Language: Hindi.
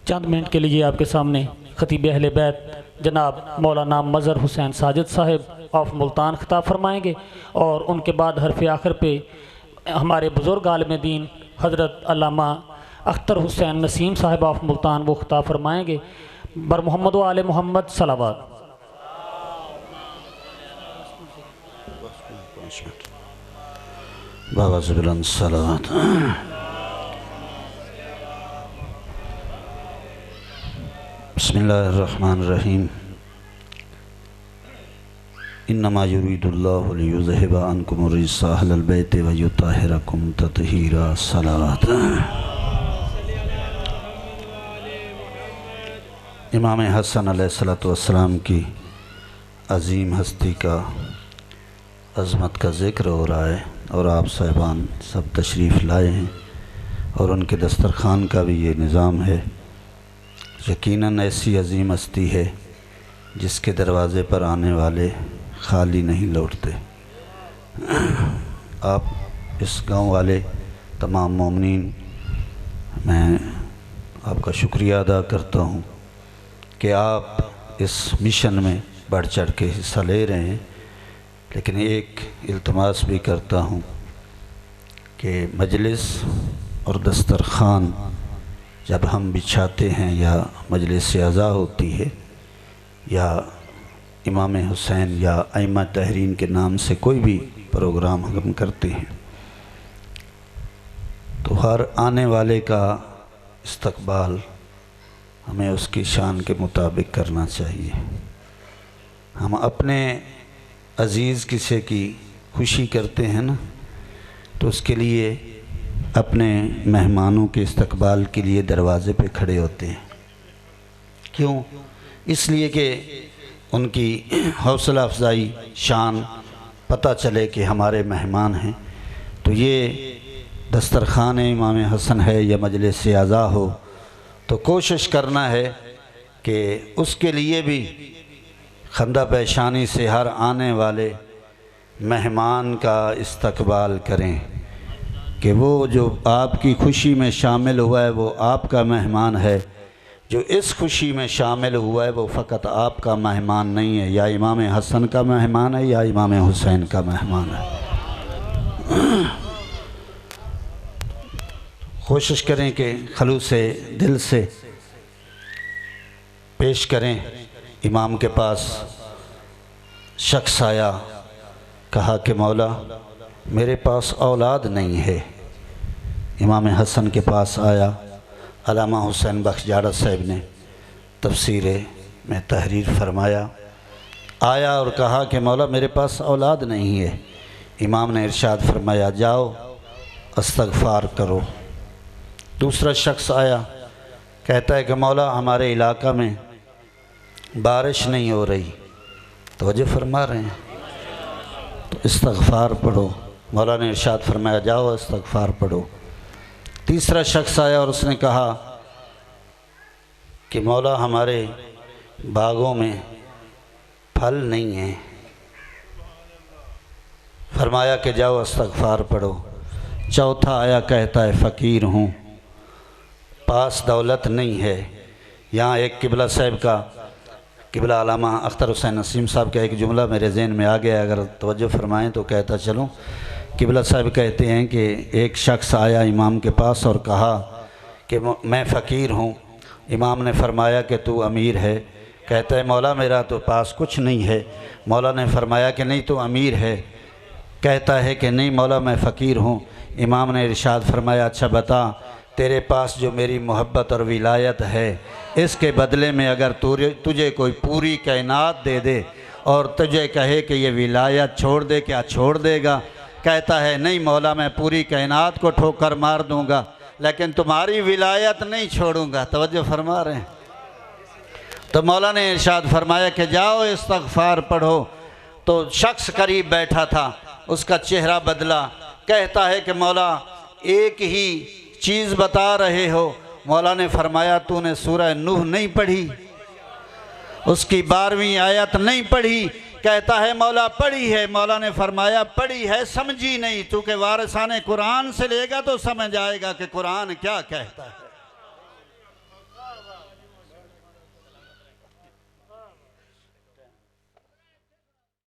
चंद मिनट के लिए आपके सामने खतीब अहले बैत जनाब मौलाना मज़हर हुसैन साजिद साहिब ऑफ मुल्तान खिताब फरमाएंगे और उनके बाद हरफ आखिर पे हमारे बुज़ुर्ग आलिम दीन हज़रत अल्लामा अख्तर हुसैन नसीम साहिब ऑफ मुल्तान वो खिताब फरमाएंगे। बर मोहम्मद व आले मोहम्मद सलावत। बाबा से बुलंद सलावत। बिस्मिल्लाहिर्रहमानिर्रहीम। इन्नमा युरीदुल्लाहु लियुज़हिबा अन्कुम रिज्सा अहलल बैति व युत्तहिरकुम तत्हीरा। सलावत। इमाम हसन अलैहिस्सलातु वस्सलाम की अज़ीम हस्ती का अज़मत का ज़िक्र हो रहा है और आप साहिबान सब तशरीफ़ लाए हैं और उनके दस्तरख़ान का भी ये निज़ाम है। यकीनन ऐसी अज़ीम हस्ती है जिसके दरवाज़े पर आने वाले खाली नहीं लौटते। आप इस गांव वाले तमाम मोमिनीन, मैं आपका शुक्रिया अदा करता हूँ कि आप इस मिशन में बढ़ चढ़ के हिस्सा ले रहे हैं। लेकिन एक इल्तमास भी करता हूँ कि मजलिस और दस्तरख़ान जब हम बिछाते हैं या मजलिस अज़ा होती है या इमाम हुसैन या अइम्मा तहरीन के नाम से कोई भी प्रोग्राम हम करते हैं तो हर आने वाले का इस्तकबाल हमें उसकी शान के मुताबिक करना चाहिए। हम अपने अज़ीज़ किसी की खुशी करते हैं ना, तो उसके लिए अपने मेहमानों के इस्तकबाल के लिए दरवाज़े पे खड़े होते हैं। क्यों? इसलिए कि उनकी हौसला अफजाई, शान पता चले कि हमारे मेहमान हैं। तो ये दस्तरख़ान इमाम हसन है या मजलिस अज़ा हो, तो कोशिश करना है कि उसके लिए भी खंदा पेशानी से हर आने वाले मेहमान का इस्तकबाल करें कि वो जो आपकी खुशी में शामिल हुआ है वो आपका मेहमान है, जो इस खुशी में शामिल हुआ है वो फ़कत आपका मेहमान नहीं है, या इमाम हसन का मेहमान है या इमाम हुसैन का मेहमान है। कोशिश करें कि खलूस दिल से पेश करें। इमाम के पास शख्स आया, कहा कि मौला मेरे पास औलाद नहीं है। इमाम हसन के पास आया, अल्लामा हुसैन बख्श जाड़ा साहब ने तफसीर में तहरीर फरमाया, आया और कहा कि मौला मेरे पास औलाद नहीं है। इमाम ने इरशाद फरमाया, जाओ इस्तग़फ़ार करो। दूसरा शख्स आया, कहता है कि मौला हमारे इलाका में बारिश नहीं हो रही। तवज्जो फरमा रहे हैं, तो इस्तग़फ़ार पढ़ो। मौला ने इरशाद फरमाया, जाओ इस्तग़फ़ार पढ़ो। तीसरा शख्स आया और उसने कहा कि मौला हमारे बागों में फल नहीं है। फरमाया कि जाओ इस्तग़फ़ार पढ़ो। चौथा आया, कहता है फ़कीर हूँ, पास दौलत नहीं है। यहाँ एक किबला साहब का, किबला अल्लामा अख्तर हुसैन नसीम साहब का एक जुमला मेरे ज़हन में आ गया, अगर तवज्जो फरमाएँ तो कहता चलूँ। किबला साहब कहते हैं कि एक शख्स आया इमाम के पास और कहा कि मैं फ़कीर हूँ। इमाम ने फरमाया कि तू अमीर है। कहता है मौला मेरा तो पास कुछ नहीं है। मौला ने फरमाया कि नहीं तू अमीर है। कहता है कि नहीं मौला मैं फ़कीर हूँ। इमाम ने इरशाद फरमाया, अच्छा बता तेरे पास जो मेरी मोहब्बत और विलायत है, इसके बदले में अगर तुझे कोई पूरी कायनात दे दे और तुझे कहे कि ये विलायत छोड़ दे, क्या छोड़ देगा? कहता है नहीं मौला मैं पूरी कायनात को ठोकर मार दूंगा, लेकिन तुम्हारी विलायत नहीं छोड़ूंगा। तवज्जो फरमा रहे हैं। तो मौला ने इरशाद फरमाया कि जाओ इस्तग़फ़ार पढ़ो। तो शख्स करीब बैठा था, उसका चेहरा बदला। कहता है कि मौला एक ही चीज़ बता रहे हो। मौला ने फरमाया तूने सूरह नूह नहीं पढ़ी, उसकी 12वीं आयत नहीं पढ़ी। कहता है मौला पढ़ी है। मौला ने फरमाया पढ़ी है, समझी नहीं। चूँकि वारिसाने कुरान से लेगा तो समझ आएगा कि कुरान क्या कहता है।